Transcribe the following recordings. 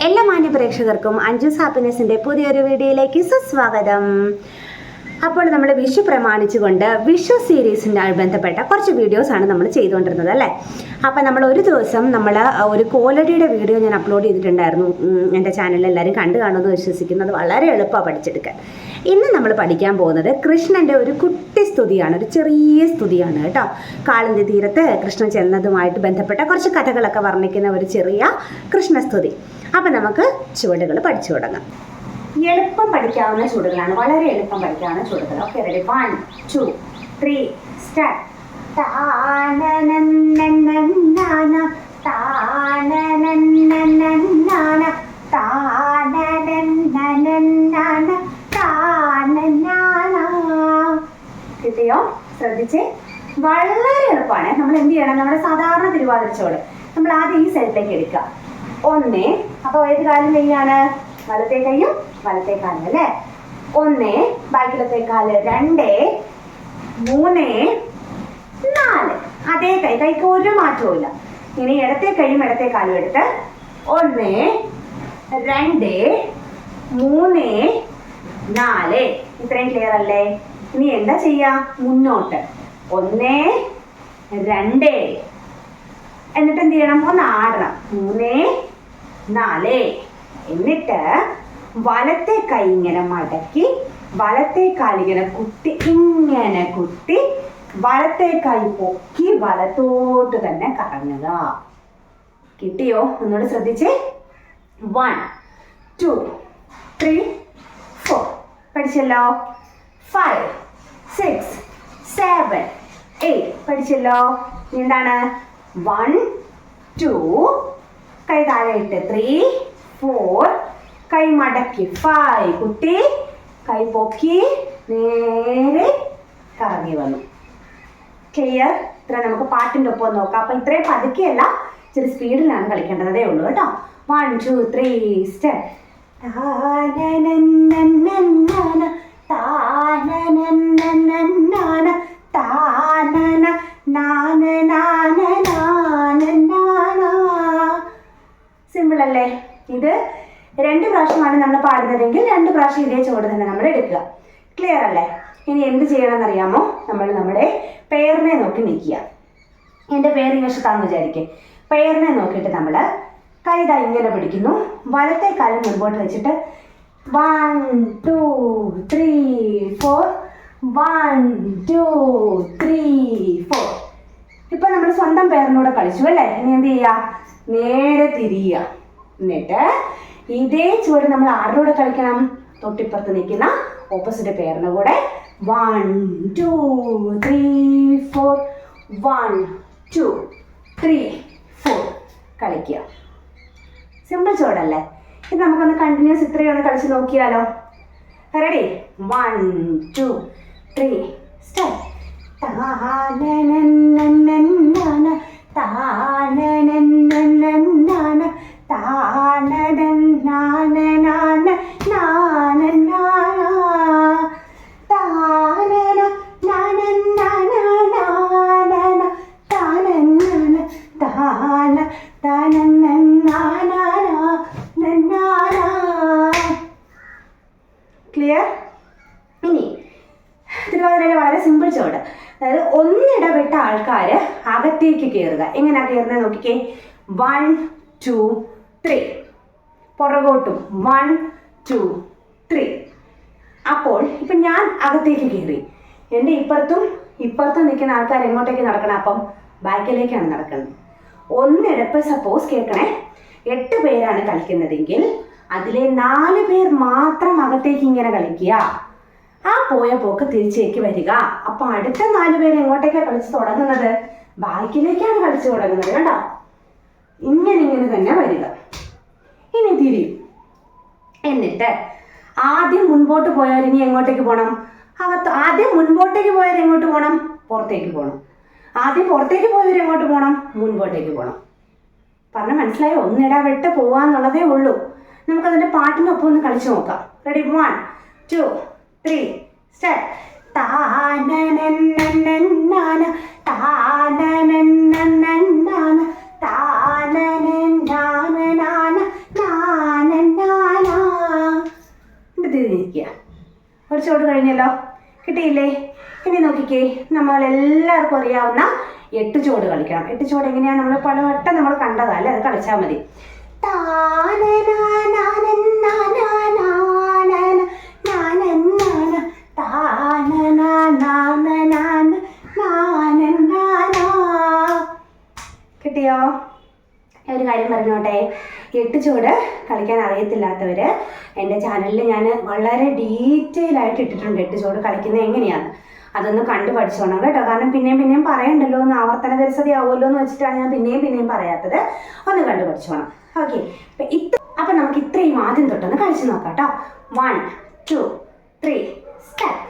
എല്ലാ മാന്യ പ്രേക്ഷകർക്കും അഞ്ജൂസ് ഹാപ്പിനെസ്സിൻ്റെ പുതിയൊരു വീഡിയോയിലേക്ക് സുസ്വാഗതം. അപ്പോൾ നമ്മൾ വിഷു പ്രമാണിച്ചുകൊണ്ട് വിഷു സീരീസിൻ്റെ ബന്ധപ്പെട്ട കുറച്ച് വീഡിയോസാണ് നമ്മൾ ചെയ്തുകൊണ്ടിരുന്നത് അല്ലേ. അപ്പോൾ നമ്മൾ ഒരു ദിവസം ഒരു കോലടിയുടെ വീഡിയോ ഞാൻ അപ്ലോഡ് ചെയ്തിട്ടുണ്ടായിരുന്നു. എൻ്റെ ചാനലിൽ എല്ലാവരും കണ്ടു കാണുമെന്ന് വിശ്വസിക്കുന്നത്. വളരെ എളുപ്പമാണ് പഠിച്ചെടുക്കാൻ. ഇന്ന് നമ്മൾ പഠിക്കാൻ പോകുന്നത് കൃഷ്ണൻ്റെ ഒരു കുട്ടി സ്തുതിയാണ്, ഒരു ചെറിയ സ്തുതിയാണ് കേട്ടോ. കാളിന്തി തീരത്ത് കൃഷ്ണൻ ചെന്നതുമായിട്ട് ബന്ധപ്പെട്ട കുറച്ച് കഥകളൊക്കെ വർണ്ണിക്കുന്ന ഒരു ചെറിയ കൃഷ്ണസ്തുതി. അപ്പം നമുക്ക് ചുവടുകൾ പഠിച്ചു തുടങ്ങാം. എളുപ്പം പഠിക്കാവുന്ന ചുവടുകളാണ്, വളരെ എളുപ്പം പഠിക്കാവുന്ന ചുവടുകൾ. Okay, ready? 1 2 3 സ്റ്റാർട്ട്. കിട്ടിയോ? ശ്രദ്ധിച്ച്, വളരെ എളുപ്പമാണ്. നമ്മൾ എന്ത് ചെയ്യണം? നമ്മുടെ സാധാരണ തിരുവാതിര ചുവട് നമ്മൾ ആദ്യം ഈ സൈഡിലേക്ക് എടുക്കുക. 1, അപ്പോൾ ഏത് കാലം കൈയാണ്? വലത്തെ കൈയും വലത്തെ കാലും അല്ലേ. 1, ബാക്കിലത്തെ കാല് 2 3 4. അതേ കൈക്ക് ഒരു മാറ്റവും ഇല്ല. ഇനി ഇടത്തെ കൈയും ഇടത്തെ കാലും എടുത്ത് 1 2 3 4. ഇത്രയും ക്ലിയർ അല്ലേ? ഇനി എന്താ ചെയ്യാ? മുന്നോട്ട് 1 2, എന്നിട്ട് എന്ത് ചെയ്യണം? ഒന്ന് ആടണം. 3 4. എന്നിട്ട് വലത്തെ കൈ ഇങ്ങനെ മടക്കി വലത്തെ കാലിങ്ങനെ കുത്തി ഇങ്ങനെ കുത്തി വലത്തെ കൈ പൊക്കി വലത്തോട്ട് തന്നെ കറങ്ങുക. കിട്ടിയോ? ഒന്നുകൂടെ ശ്രദ്ധിച്ചേ. 1 2 3 4. പഠിച്ചല്ലോ. 5 6 7 8. പഠിച്ചല്ലോ. എന്താണ്? 1 2, കൈ താഴെ ഇട്ട് 3 4, കൈ മടക്കി 5, കുത്തി കൈ പൊക്കി നേരെ കറങ്ങി വന്നു. ക്ലിയർ? ഇത്ര നമുക്ക് പാട്ടിൻ്റെ ഒപ്പം നോക്കാം. അപ്പം ഇത്രയും പതുക്കെയല്ല, ഇച്ചിരി സ്പീഡിലാണ് കളിക്കേണ്ടതേ ഉള്ളൂ കേട്ടോ. 1 2 3 സ്റ്റാർട്ട്. സിമ്പിൾ അല്ലേ? ഇത് 2 പ്രാവശ്യമാണ് നമ്മൾ പാടുന്നതെങ്കിൽ 2 പ്രാവശ്യം ഇതേ ചുവട് തന്നെ നമ്മൾ എടുക്കുക. ക്ലിയർ അല്ലേ? ഇനി എന്ത് ചെയ്യണമെന്ന് അറിയാമോ? നമ്മൾ നമ്മുടെ പേരിനെ നോക്കി നിൽക്കുക. എൻ്റെ പേര് ഈ വശത്താന്ന് വിചാരിക്കുക. പേരിനെ നോക്കിയിട്ട് നമ്മൾ കൈതാ ഇങ്ങനെ പിടിക്കുന്നു. വലത്തെ കാലം മുൻപോട്ട് വെച്ചിട്ട് 1 2 3 4 1 2 3 4. ഇപ്പൊ നമ്മൾ സ്വന്തം പേരിനൂടെ കളിച്ചു അല്ലേ. ഇനി എന്ത് ചെയ്യുക? നേരെ തിരിയുക. എന്നിട്ട് ഇതേ ചുവട് നമ്മൾ ആരുടെ കളിക്കണം? തൊട്ടിപ്പുറത്ത് നിൽക്കുന്ന ഓപ്പോസിറ്റ് പേരിന് കൂടെ 1 2 3 4 1 2 3 4 കളിക്കുക. സിമ്പിൾ ചുവടല്ലേ? ഇത് നമുക്കൊന്ന് കണ്ടിന്യൂസ് ഇത്രയൊന്ന് കളിച്ച് നോക്കിയാലോ? റെഡി? 1 2 3 സ്റ്റാർട്ട്. ക്ലിയർ? ഇനി തിരുവാതിരയിലെ വളരെ സിമ്പിൾ ചുവട്. അതായത് ഒന്നിടവിട്ട ആൾക്കാർ അകത്തേക്ക് കയറുക. എങ്ങനെയാ കയറുന്നത് നോക്കിക്കേ. 1 2 3. പുറകോട്ടും 1 2 3. അപ്പോൾ ഇപ്പം ഞാൻ അകത്തേക്ക് കയറി. എൻ്റെ ഇപ്പുറത്തും നിൽക്കുന്ന ആൾക്കാർ എങ്ങോട്ടേക്ക് നടക്കണം? അപ്പം ബാക്കിലേക്കാണ് നടക്കുന്നത്. ഒന്നിടപ്പ് സപ്പോസ് കേൾക്കണേ, 8 പേരാണ് കളിക്കുന്നതെങ്കിൽ അതിലെ 4 പേർ മാത്രം അകത്തേക്ക് ഇങ്ങനെ കളിക്കുക. ആ പോയ പോക്ക് തിരിച്ചേക്ക് വരിക. അപ്പൊ അടുത്ത 4 പേര് എങ്ങോട്ടേക്കാണ് കളിച്ച് തുടങ്ങുന്നത്? ബാക്കിലേക്കാണ് കളിച്ചു തുടങ്ങുന്നത്. കേട്ടോ? ഇങ്ങനെ തന്നെ വരിക. ഇനി തിരിയും. എന്നിട്ട് ആദ്യം മുൻപോട്ട് പോയവർ ഇനി എങ്ങോട്ടേക്ക് പോകണം? ആദ്യം മുൻപോട്ടേക്ക് പോയവർ എങ്ങോട്ട് പോകണം? പുറത്തേക്ക് പോകണം. ആദ്യം പുറത്തേക്ക് പോയവർ എങ്ങോട്ട് പോകണം? മുൻപോട്ടേക്ക് പോകണം. പറഞ്ഞ മനസ്സിലായോ? ഒന്നിടവിട്ട് പോവാന്നുള്ളതേ ഉള്ളൂ. നമുക്കതിൻ്റെ പാട്ടിനൊപ്പം ഒന്ന് കളിച്ചു നോക്കാം. റെഡി? 1 2 3 സ്റ്റാർട്ട്. താനനനനനന താനനനനന താനനനനന ഒരു ചുവട് കഴിഞ്ഞല്ലോ, കിട്ടിയില്ലേ? ഇനി നോക്കിക്കേ, നമ്മളെല്ലാവർക്കും അറിയാവുന്ന 8 ചുവട് കളിക്കണം. 8 ചുവട് എങ്ങനെയാണ്? നമ്മൾ പലവട്ടം നമ്മൾ കണ്ടതല്ലേ, അത് കളിച്ചാൽ മതി. കിട്ടിയോ? ഒരു കാര്യം പറഞ്ഞോട്ടെ, 8 ചുവട് കളിക്കാൻ അറിയത്തില്ലാത്തവർ എൻ്റെ ചാനലിൽ ഞാൻ വളരെ ഡീറ്റെയിൽ ആയിട്ട് ഇട്ടിട്ടുണ്ട് 8 ചുവട് കളിക്കുന്നത് എങ്ങനെയാണ്. അതൊന്ന് കണ്ടു പഠിച്ചോണം കേട്ടോ. കാരണം പിന്നെയും പറയണ്ടല്ലോ, ഒന്ന് ആവർത്തന വിരസതയാവുമല്ലോ എന്ന് വെച്ചിട്ടാണ് ഞാൻ പിന്നെയും പറയാത്തത്. ഒന്ന് കണ്ടു പഠിച്ചോണം. ഓക്കെ, അപ്പം നമുക്ക് ഇത്രയും ആദ്യം തൊട്ടൊന്ന് കളിച്ച് നോക്കാം കേട്ടോ. 1 2 3 സ്റ്റാർട്ട്.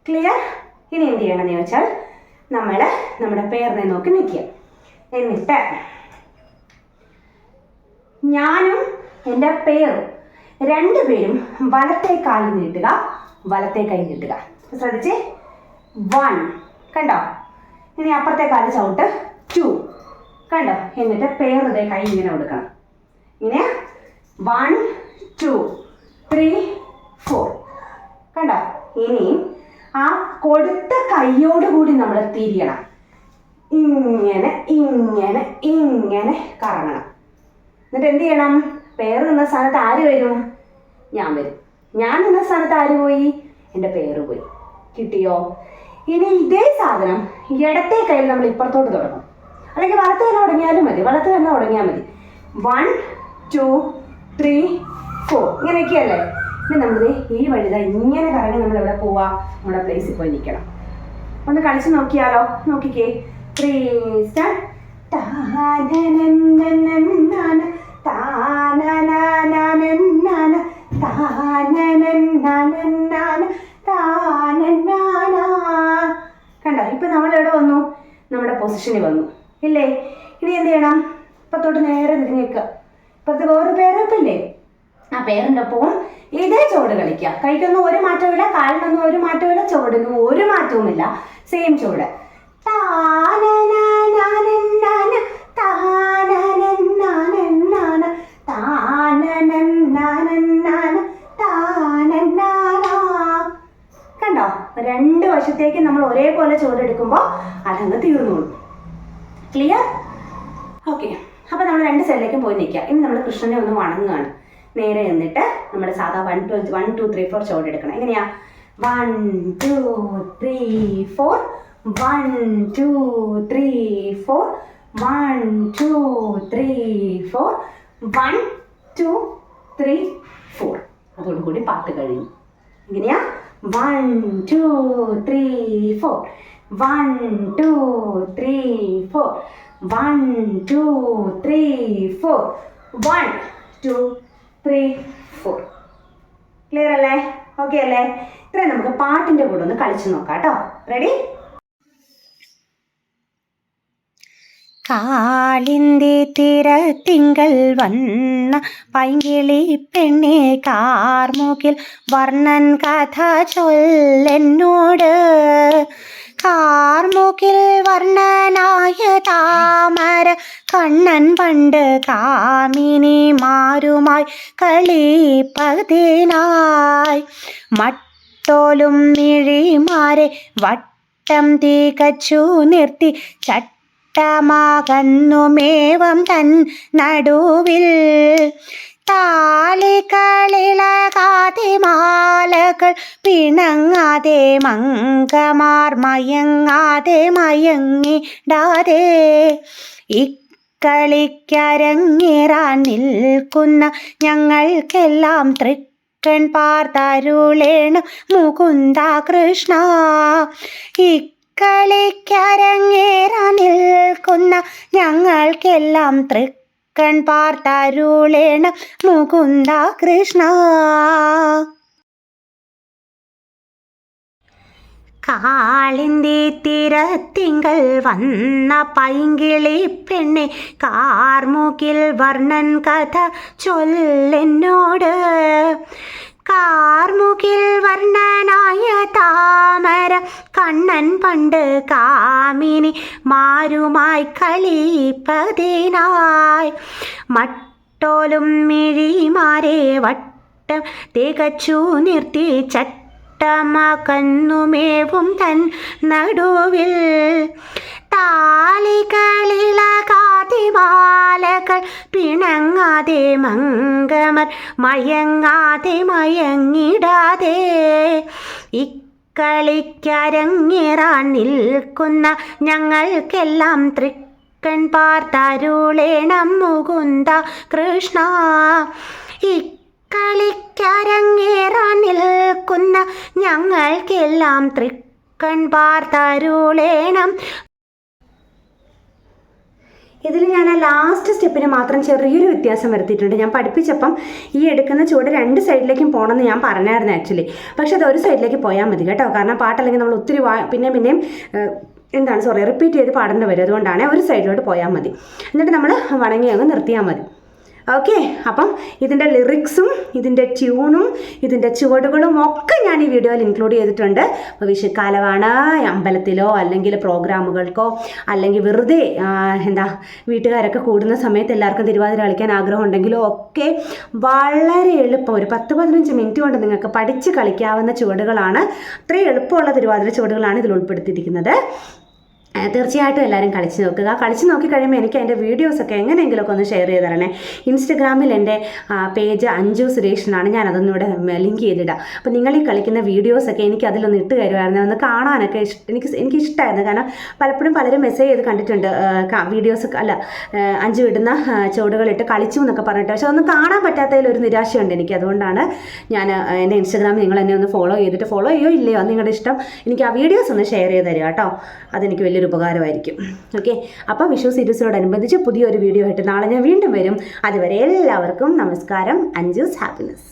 ക്ലിയർ? ഇനി എന്ത് ചെയ്യണമെന്ന് ചോദിച്ചാൽ നമ്മൾ നമ്മുടെ പേരിനെ നോക്കി നിൽക്കുക. എന്നിട്ട് ഞാനും എൻ്റെ പേരും രണ്ടുപേരും വലത്തെ കാലിൽ നീട്ടുക, വലത്തെ കൈ നീട്ടുക. ശ്രദ്ധിച്ചേ, 1 കണ്ടോ? ഇനി അപ്പുറത്തെ കാല് ചവിട്ട് 2 കണ്ടോ? എന്നിട്ട് പേരുടെ കൈ ഇങ്ങനെ കൊടുക്കണം. ഇങ്ങനെ 1 2 3 4 കണ്ടോ? ഇനി ആ കൊടുത്ത കൈയോടുകൂടി നമ്മൾ തിരിയണം. ഇങ്ങനെ ഇങ്ങനെ ഇങ്ങനെ കറങ്ങണം. എന്നിട്ട് എന്ത് ചെയ്യണം? പേര് നിന്ന സ്ഥാനത്ത് ആര് വരും? ഞാൻ വരും. ഞാൻ നിന്ന സ്ഥാനത്ത് ആര് പോയി? എൻ്റെ പേര് പോയി. കിട്ടിയോ? ഇനി ഇതേ സാധനം ഇടത്തെ കയ്യിൽ നമ്മൾ ഇപ്പുറത്തോട്ട് തുടങ്ങും, അല്ലെങ്കിൽ വലത്ത് തന്നെ തുടങ്ങിയാലും മതി. വലത്ത് തന്നെ തുടങ്ങിയാൽ മതി. 1 2 3 4 ഇങ്ങനെയൊക്കെയല്ലേ? ഇനി നമ്മൾ ഈ വഴിത ഇങ്ങനെ കറങ്ങി നമ്മൾ എവിടെ പോവാ? നമ്മുടെ പ്ലേസിൽ പോയി നിൽക്കണം. ഒന്ന് കളിച്ച് നോക്കിയാലോ? നോക്കിക്കേ. 3 സ്റ്റാർട്ട്. കണ്ടോ? ഇപ്പൊ നമ്മൾ എവിടെ വന്നു? നമ്മുടെ പൊസിഷനിൽ വന്നു ഇല്ലേ? ഇനി എന്ത് ചെയ്യണം? ഇപ്പത്തോട്ട് നേരെ തിരിഞ്ഞ് നിൽക്കുക. ഇപ്പുറത്ത് വേറൊരു പേരൊപ്പില്ലേ? ആ പേരിൻ്റെ ഒപ്പവും ഇതേ ചുവട് കളിക്കുക. കൈക്കൊന്നും ഒരു മാറ്റവുമില്ല, കാലിനൊന്നും ഒരു മാറ്റവുമില്ല, ചുവടിനും ഒരു മാറ്റവുമില്ല. സെയിം ചുവട്. കണ്ടോ? രണ്ട് വശത്തേക്ക് നമ്മൾ ഒരേപോലെ ചുവടെടുക്കുമ്പോൾ അതങ്ങ് തീർന്നോളൂ. ക്ലിയർ? ഓക്കെ, അപ്പോൾ നമ്മൾ 2 സൈഡിലേക്കും പോയി നിൽക്കുക. ഇനി നമ്മൾ കൃഷ്ണനെ ഒന്ന് വണങ്ങുകയാണ്. നേരെ നിന്നിട്ട് നമ്മുടെ സാധാ 1 2 3 4 ചുവടെടുക്കണം. എങ്ങനെയാ? 1 2 3 4 1 2 3 4 1 2 3 4 1 2 3 4. അതോടുകൂടി പാട്ട് കഴിഞ്ഞു. എങ്ങനെയാ? 1 2 3 4 1 2 3 4 1 2 3 4 1 2 3 4. ക്ലിയർ അല്ലേ? ഓക്കെ അല്ലേ? ഇത്രയും നമുക്ക് പാട്ടിൻ്റെ കൂടെ ഒന്ന് കളിച്ചു നോക്കാം കേട്ടോ. റെഡി? കാളിന്തി തിരത്തിങ്കൾ വന്ന പൈങ്കിളി പെണ്ണെ കാർമുകിൽ വർണ്ണൻ കഥ ചൊല്ലെന്നോട്. കാർമുകിൽ വർണ്ണനായ താമര കണ്ണൻ പണ്ട് കാമിനിമാരുമായി കളിപ്പതിനായി മട്ടോലും മിഴിമാരെ വട്ടം തികച്ചു നിർത്തി ചട്ടമാകന്നുമേവം തൻ നടുവിൽ താലികളിളകാതെ മാലകൾ പിണങ്ങാതെ മങ്കമാർ മയങ്ങാതെ മയങ്ങിടാതെ ഇക്കളിക്കരങ്ങേറാൻ നിൽക്കുന്ന ഞങ്ങൾക്കെല്ലാം തൃക്കണ്ണാടിയായി തൃക്കൺ പാർത്തരുളേണം മുകുന്ദ കൃഷ്ണ. ഇക്കളിക്കരങ്ങേറാൻ നിൽക്കുന്ന ഞങ്ങൾക്കെല്ലാം തൃക്കൺ പാർത്തരുളേണം മുകുന്ദ കൃഷ്ണ. കാളിന്തി തിരത്തിങ്കൽ വന്ന പൈങ്കിളി പെണ്ണെ കാർമുകിൽ വർണ്ണൻ കഥ ചൊല്ലെന്നോട്. കാർമുകിൽ വർണ്ണനായ താമര കണ്ണൻ പണ്ട് കാമിനി മാരുമായി കളിപ്പതിനായി മട്ടോലും മിഴിമാരെ വട്ടം തികച്ചു നിർത്തി ട്ടമകന്നുമേവും തൻ നടുവിൽ താലികളിളകാതിമാലകൾ പിണങ്ങാതെ മംഗമർ മയങ്ങാതെ മയങ്ങിടാതെ ഇക്കളിക്കരങ്ങേറാൻ നിൽക്കുന്ന ഞങ്ങൾക്കെല്ലാം തൃക്കൺ പാർത്തരുളേണം മുകുന്ദ കൃഷ്ണ. കളിക്കരങ്ങേറാൻ നിൽക്കുന്ന ഞങ്ങൾക്കെല്ലാം തൃക്കൺ പാർത്തരുളേണം. ഇതിൽ ഞാൻ ആ ലാസ്റ്റ് സ്റ്റെപ്പിന് മാത്രം ചെറിയൊരു വ്യത്യാസം വരുത്തിയിട്ടുണ്ട്. ഞാൻ പഠിപ്പിച്ചപ്പം ഈ എടുക്കുന്ന ചുവട് 2 സൈഡിലേക്കും പോകണമെന്ന് ഞാൻ പറഞ്ഞായിരുന്നു ആക്ച്വലി. പക്ഷെ അത് ഒരു സൈഡിലേക്ക് പോയാൽ മതി കേട്ടോ. കാരണം പാട്ടല്ലെങ്കിൽ നമ്മൾ ഒത്തിരി പിന്നെയും റിപ്പീറ്റ് ചെയ്ത് പാടേണ്ടി വരും. അതുകൊണ്ടാണ് ഒരു സൈഡിലോട്ട് പോയാൽ മതി. എന്നിട്ട് നമ്മൾ വണങ്ങി അങ്ങ് നിർത്തിയാൽ മതി. ഓക്കെ, അപ്പം ഇതിൻ്റെ ലിറിക്സും ഇതിൻ്റെ ട്യൂണും ഇതിൻ്റെ ചുവടുകളും ഒക്കെ ഞാൻ ഈ വീഡിയോയിൽ ഇൻക്ലൂഡ് ചെയ്തിട്ടുണ്ട്. അപ്പോൾ വിഷുക്കാലമാണ്, അമ്പലത്തിലോ അല്ലെങ്കിൽ പ്രോഗ്രാമുകൾക്കോ അല്ലെങ്കിൽ വെറുതെ വീട്ടുകാരൊക്കെ കൂടുന്ന സമയത്ത് എല്ലാവർക്കും തിരുവാതിര കളിക്കാൻ ആഗ്രഹം ഉണ്ടെങ്കിലോ ഒക്കെ വളരെ എളുപ്പം ഒരു 10-15 മിനിറ്റ് കൊണ്ട് നിങ്ങൾക്ക് പഠിച്ച് കളിക്കാവുന്ന ചുവടുകളാണ്. അത്രയും എളുപ്പമുള്ള തിരുവാതിര ചുവടുകളാണ് ഇതിൽ ഉൾപ്പെടുത്തിയിരിക്കുന്നത്. തീർച്ചയായിട്ടും എല്ലാവരും കളിച്ച് നോക്കുക. കളിച്ച് നോക്കിക്കഴിയുമ്പോൾ എനിക്ക് അതിൻ്റെ വീഡിയോസൊക്കെ എങ്ങനെയെങ്കിലുമൊക്കെ ഒന്ന് ഷെയർ ചെയ്ത് തരണേ. ഇൻസ്റ്റഗ്രാമിൽ എൻ്റെ പേജ് അഞ്ജു സുരേഷ് എന്നാണ്. ഞാൻ അതൊന്നുകൂടെ ലിങ്ക് ചെയ്തിടാം. അപ്പോൾ നിങ്ങൾ ഈ കളിക്കുന്ന വീഡിയോസൊക്കെ എനിക്ക് അതിലൊന്ന് ഇട്ട് തരുമായിരുന്നു. ഒന്ന് കാണാനൊക്കെ എനിക്ക് ഇഷ്ടമായിരുന്നു. കാരണം പലപ്പോഴും പലരും മെസ്സേജ് ചെയ്ത് കണ്ടിട്ടുണ്ട്, വീഡിയോസ് അഞ്ചു ഇടുന്ന ചുവടുകളിട്ട് കളിച്ചു എന്നൊക്കെ പറഞ്ഞിട്ട്. പക്ഷെ അതൊന്നും കാണാൻ പറ്റാത്തതിൽ ഒരു നിരാശയുണ്ട് എനിക്ക്. അതുകൊണ്ടാണ് ഞാൻ എൻ്റെ ഇൻസ്റ്റഗ്രാമിൽ നിങ്ങൾ എന്നെ ഒന്ന് ഫോളോ ചെയ്തിട്ട്, ഫോളോ ചെയ്യോ ഇല്ലയോ നിങ്ങളുടെ ഇഷ്ടം, എനിക്ക് ആ വീഡിയോസ് ഒന്ന് ഷെയർ ചെയ്ത് തരിക കേട്ടോ. അതെനിക്ക് വലിയൊരു ഉപകാരമായിരിക്കും. ഓക്കെ, അപ്പോൾ വിഷു സീരീസിനോടനുബന്ധിച്ച് പുതിയൊരു വീഡിയോ ആയിട്ട് നാളെ ഞാൻ വീണ്ടും വരും. അതുവരെ എല്ലാവർക്കും നമസ്കാരം. അഞ്ജൂസ് ഹാപ്പിനെസ്.